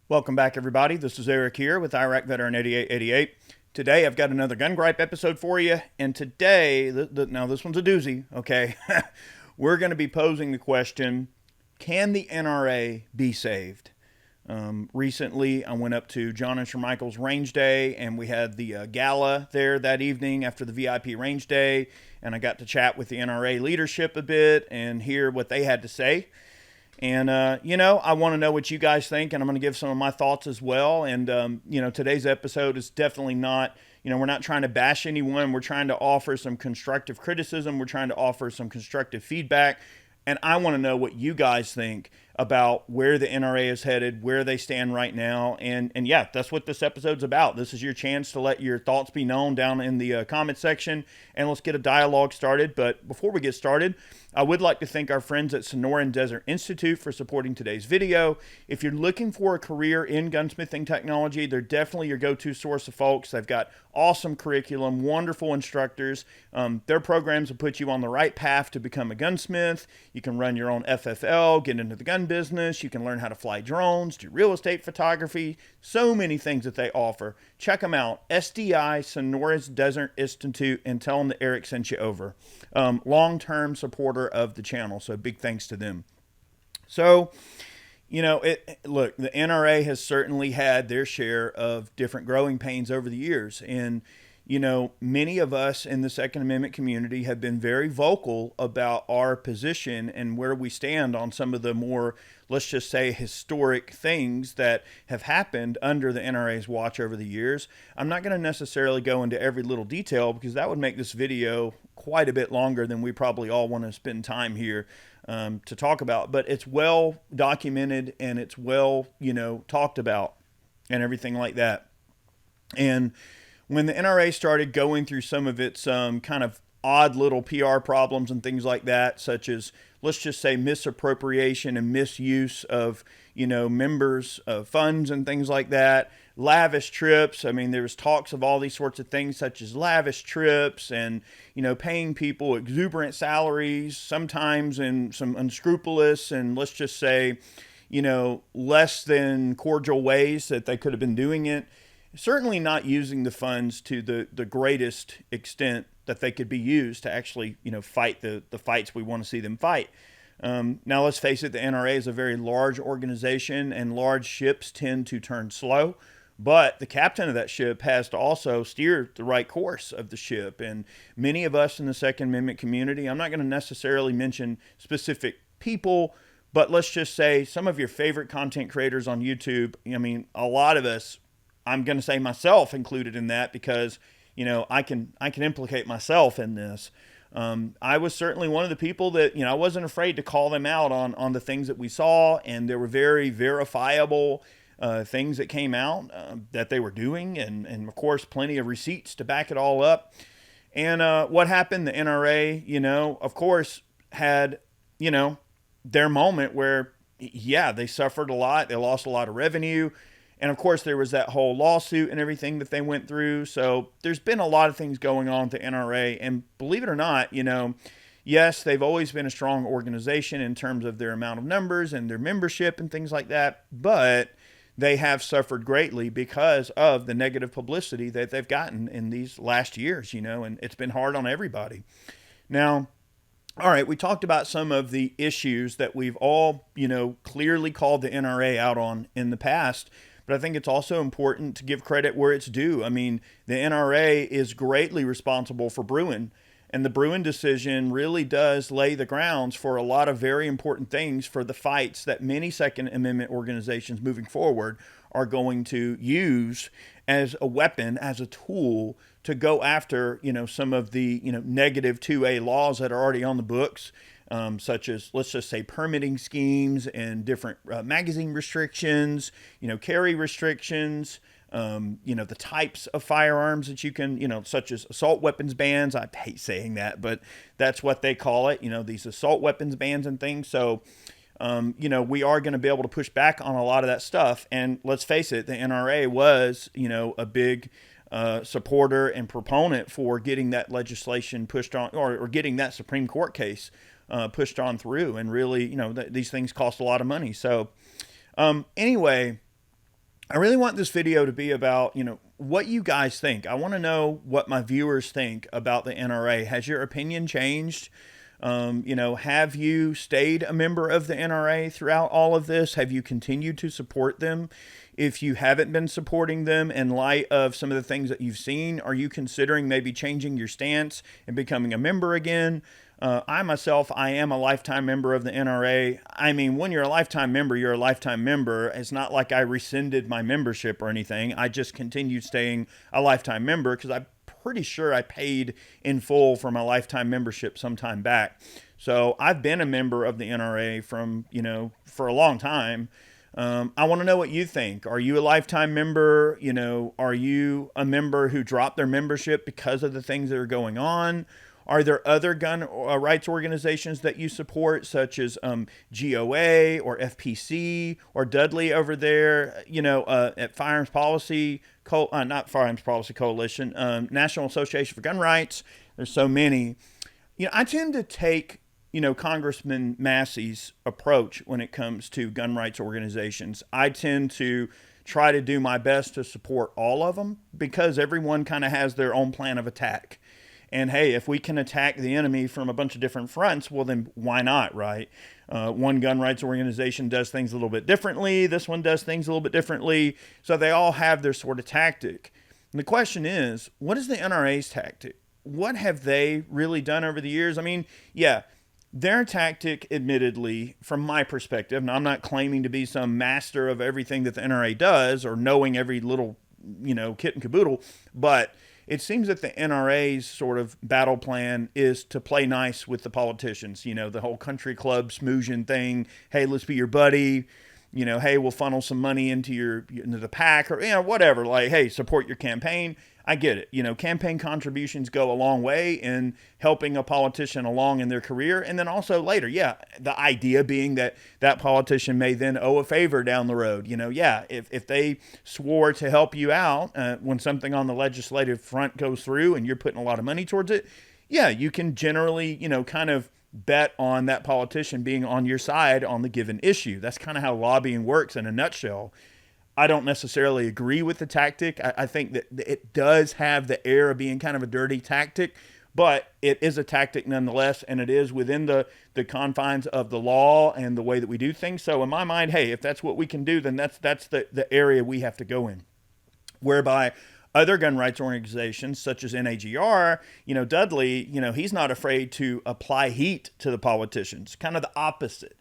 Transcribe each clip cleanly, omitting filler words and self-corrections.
Welcome back, everybody. This is Eric here with Iraq Veteran 8888. Today, I've got another gun gripe episode for you, and today, now this one's a doozy, okay? We're going to be posing the question, can the NRA be saved? Recently, I went up to John and Shermichael's Range Day, and we had the gala there that evening after the VIP Range Day, and I got to chat with the NRA leadership a bit and hear what they had to say. And, I want to know what you guys think, and I'm going to give some of my thoughts as well. And, today's episode is definitely not, we're not trying to bash anyone. We're trying to offer some constructive criticism. We're trying to offer some constructive feedback. And I want to know what you guys think about where the NRA is headed, where they stand right now. And yeah, that's what this episode's about. This is your chance to let your thoughts be known down in the comment section, and let's get a dialogue started. But before we get started, I would like to thank our friends at Sonoran Desert Institute for supporting today's video. If you're looking for a career in gunsmithing technology, they're definitely your go-to source of folks. They've got awesome curriculum, wonderful instructors. Their programs will put you on the right path to become a gunsmith. You can run your own FFL, get into the gun business. You can learn how to fly drones, do real estate photography, so many things that they offer. Check them out, SDI, Sonoran Desert Institute, and tell them that Eric sent you over. Long-term supporter of the channel, so big thanks to them. So, look, the NRA has certainly had their share of different growing pains over the years, and many of us in the Second Amendment community have been very vocal about our position and where we stand on some of the more, let's just say, historic things that have happened under the NRA's watch over the years. I'm not going to necessarily go into every little detail because that would make this video quite a bit longer than we probably all want to spend time here to talk about. But it's well documented and it's well, talked about and everything like that. And when the NRA started going through some of its kind of odd little PR problems and things like that, such as, let's just say, misappropriation and misuse of, members' funds and things like that, lavish trips. I mean, there was talks of all these sorts of things, such as lavish trips and, paying people exuberant salaries, sometimes in some unscrupulous and, let's just say, less than cordial ways that they could have been doing it. Certainly not using the funds to the greatest extent that they could be used to actually, fight the fights we want to see them fight. Now, let's face it, the NRA is a very large organization, and large ships tend to turn slow. But the captain of that ship has to also steer the right course of the ship. And many of us in the Second Amendment community, I'm not going to necessarily mention specific people, but let's just say some of your favorite content creators on YouTube. I mean, a lot of us, I'm going to say myself included in that because, I can implicate myself in this. I was certainly one of the people that, I wasn't afraid to call them out on the things that we saw, and there were very verifiable things that came out that they were doing, and of course, plenty of receipts to back it all up. And what happened? The NRA, of course, had, their moment where, yeah, they suffered a lot. They lost a lot of revenue. And of course, there was that whole lawsuit and everything that they went through. So there's been a lot of things going on with the NRA. And believe it or not, yes, they've always been a strong organization in terms of their amount of numbers and their membership and things like that. But they have suffered greatly because of the negative publicity that they've gotten in these last years, and it's been hard on everybody. Now, all right, we talked about some of the issues that we've all, clearly called the NRA out on in the past. But I think it's also important to give credit where it's due. I mean, the NRA is greatly responsible for Bruin, and the Bruin decision really does lay the grounds for a lot of very important things for the fights that many Second Amendment organizations moving forward are going to use as a weapon, as a tool to go after, some of the, negative 2A laws that are already on the books. Such as, let's just say, permitting schemes and different magazine restrictions, carry restrictions, the types of firearms that you can, such as assault weapons bans. I hate saying that, but that's what they call it, these assault weapons bans and things. So, we are going to be able to push back on a lot of that stuff. And let's face it, the NRA was, a big supporter and proponent for getting that legislation pushed on, or getting that Supreme Court case pushed on through. And really, these things cost a lot of money. So anyway, I really want this video to be about, what you guys think. I want to know what my viewers think about the NRA. Has your opinion changed? Have you stayed a member of the NRA throughout all of this? Have you continued to support them? If you haven't been supporting them in light of some of the things that you've seen, are you considering maybe changing your stance and becoming a member again? I am a lifetime member of the NRA. I mean, when you're a lifetime member, you're a lifetime member. It's not like I rescinded my membership or anything. I just continued staying a lifetime member because I'm pretty sure I paid in full for my lifetime membership some time back. So I've been a member of the NRA for a long time. I want to know what you think. Are you a lifetime member? Are you a member who dropped their membership because of the things that are going on? Are there other gun rights organizations that you support, such as GOA or FPC or Dudley over there, at Firearms Policy, not Firearms Policy Coalition, National Association for Gun Rights? There's so many. I tend to take, Congressman Massey's approach when it comes to gun rights organizations. I tend to try to do my best to support all of them because everyone kind of has their own plan of attack. And hey, if we can attack the enemy from a bunch of different fronts, well, then why not, right? One gun rights organization does things a little bit differently. This one does things a little bit differently. So they all have their sort of tactic. And the question is, what is the NRA's tactic? What have they really done over the years? I mean, yeah, their tactic, admittedly, from my perspective, and I'm not claiming to be some master of everything that the NRA does or knowing every little, kit and caboodle, but it seems that the NRA's sort of battle plan is to play nice with the politicians. The whole country club smoozing thing. Hey, let's be your buddy. Hey, we'll funnel some money into the PAC or, whatever. Like, hey, support your campaign. I get it. Campaign contributions go a long way in helping a politician along in their career. And then also later, the idea being that that politician may then owe a favor down the road. If they swore to help you out when something on the legislative front goes through and you're putting a lot of money towards it, you can generally, kind of bet on that politician being on your side on the given issue. That's kind of how lobbying works in a nutshell. I don't necessarily agree with the tactic. I think that it does have the air of being kind of a dirty tactic, but it is a tactic nonetheless, and it is within the confines of the law and the way that we do things. So in my mind, hey, if that's what we can do, then that's the area we have to go in. Whereby other gun rights organizations, such as NAGR, Dudley, he's not afraid to apply heat to the politicians, kind of the opposite,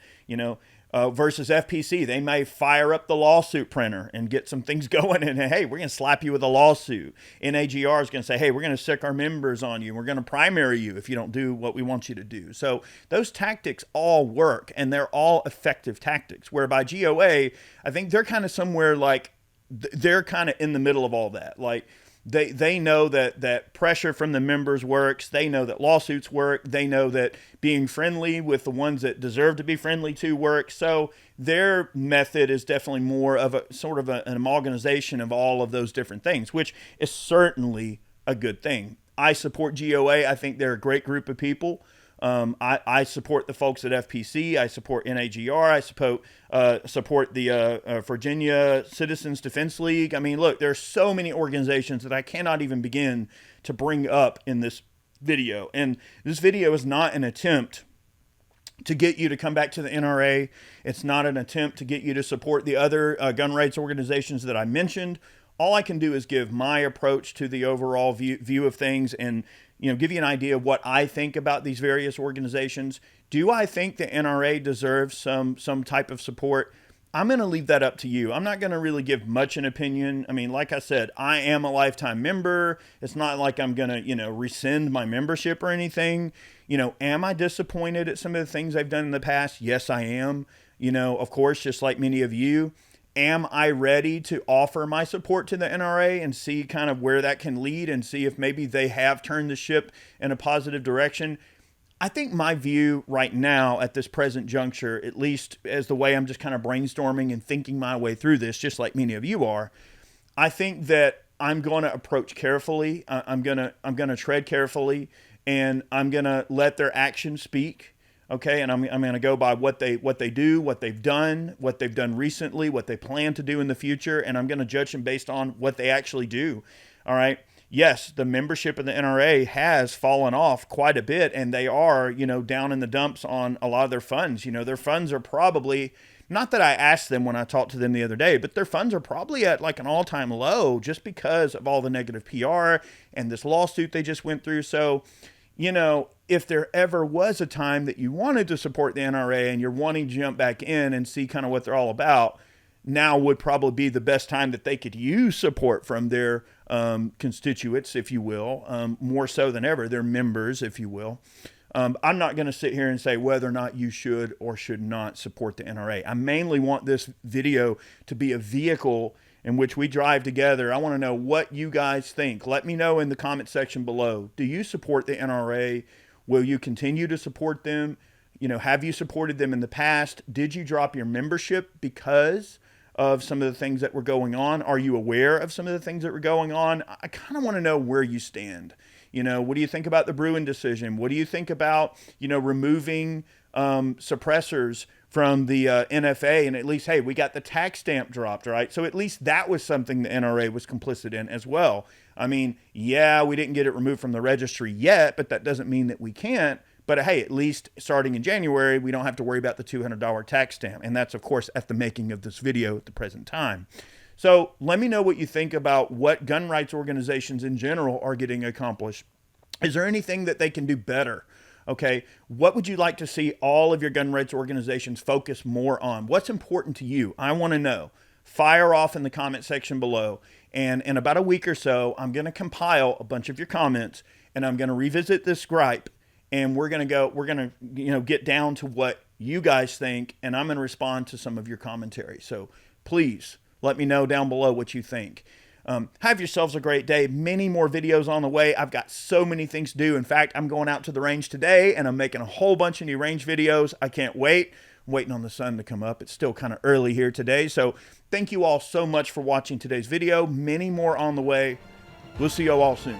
versus FPC. They may fire up the lawsuit printer and get some things going and, hey, we're going to slap you with a lawsuit. NAGR is going to say, hey, we're going to sick our members on you. We're going to primary you if you don't do what we want you to do. So those tactics all work, and they're all effective tactics, whereby GOA, I think they're kind of somewhere like, they're kind of in the middle of all that. Like, they know that pressure from the members works. They know that lawsuits work. They know that being friendly with the ones that deserve to be friendly to works. So their method is definitely more of a sort of an amalgamation of all of those different things, which is certainly a good thing. I support GOA. I think they're a great group of people. I support the folks at FPC. I support NAGR. I support the Virginia Citizens Defense League. I mean, look, there are so many organizations that I cannot even begin to bring up in this video. And this video is not an attempt to get you to come back to the NRA. It's not an attempt to get you to support the other gun rights organizations that I mentioned. All I can do is give my approach to the overall view of things and give you an idea of what I think about these various organizations. Do I think the NRA deserves some type of support? I'm going to leave that up to you. I'm not going to really give much an opinion. I mean, like I said, I am a lifetime member. It's not like I'm going to, rescind my membership or anything. Am I disappointed at some of the things I've done in the past? Yes, I am. Of course, just like many of you. Am I ready to offer my support to the NRA and see kind of where that can lead and see if maybe they have turned the ship in a positive direction? I think my view right now at this present juncture, at least as the way I'm just kind of brainstorming and thinking my way through this, just like many of you are, I think that I'm going to approach carefully. I'm going to tread carefully, and I'm going to let their actions speak. Okay, and I'm going to go by what they do, what they've done recently, what they plan to do in the future, and I'm going to judge them based on what they actually do. All right. Yes, the membership of the NRA has fallen off quite a bit, and they are, down in the dumps on a lot of their funds. Their funds are probably, not that I asked them when I talked to them the other day, but their funds are probably at like an all-time low just because of all the negative PR and this lawsuit they just went through. So, if there ever was a time that you wanted to support the NRA and you're wanting to jump back in and see kind of what they're all about, now would probably be the best time that they could use support from their constituents, if you will, more so than ever, their members, if you will. I'm not going to sit here and say whether or not you should or should not support the NRA. I mainly want this video to be a vehicle in which we drive together. I want to know what you guys think. Let me know in the comment section below. Do you support the NRA? Will you continue to support them? Have you supported them in the past? Did you drop your membership because of some of the things that were going on? Are you aware of some of the things that were going on? I kind of want to know where you stand. What do you think about the Bruin decision? What do you think about, removing suppressors from the NFA? And at least, hey, we got the tax stamp dropped, right? So at least that was something the NRA was complicit in as well. I mean, yeah, we didn't get it removed from the registry yet, but that doesn't mean that we can't. But hey, at least starting in January, we don't have to worry about the $200 tax stamp. And that's, of course, at the making of this video at the present time. So let me know what you think about what gun rights organizations in general are getting accomplished. Is there anything that they can do better? Okay, what would you like to see all of your gun rights organizations focus more on? What's important to you? I want to know. Fire off in the comment section below. And in about a week or so, I'm going to compile a bunch of your comments, and I'm going to revisit this gripe. And we're going to get down to what you guys think, and I'm going to respond to some of your commentary. So please let me know down below what you think. Have yourselves a great day. Many more videos on the way. I've got so many things to do. In fact, I'm going out to the range today, and I'm making a whole bunch of new range videos. I can't wait. I'm waiting on the sun to come up. It's still kind of early here today. So thank you all so much for watching today's video. Many more on the way. We'll see you all soon.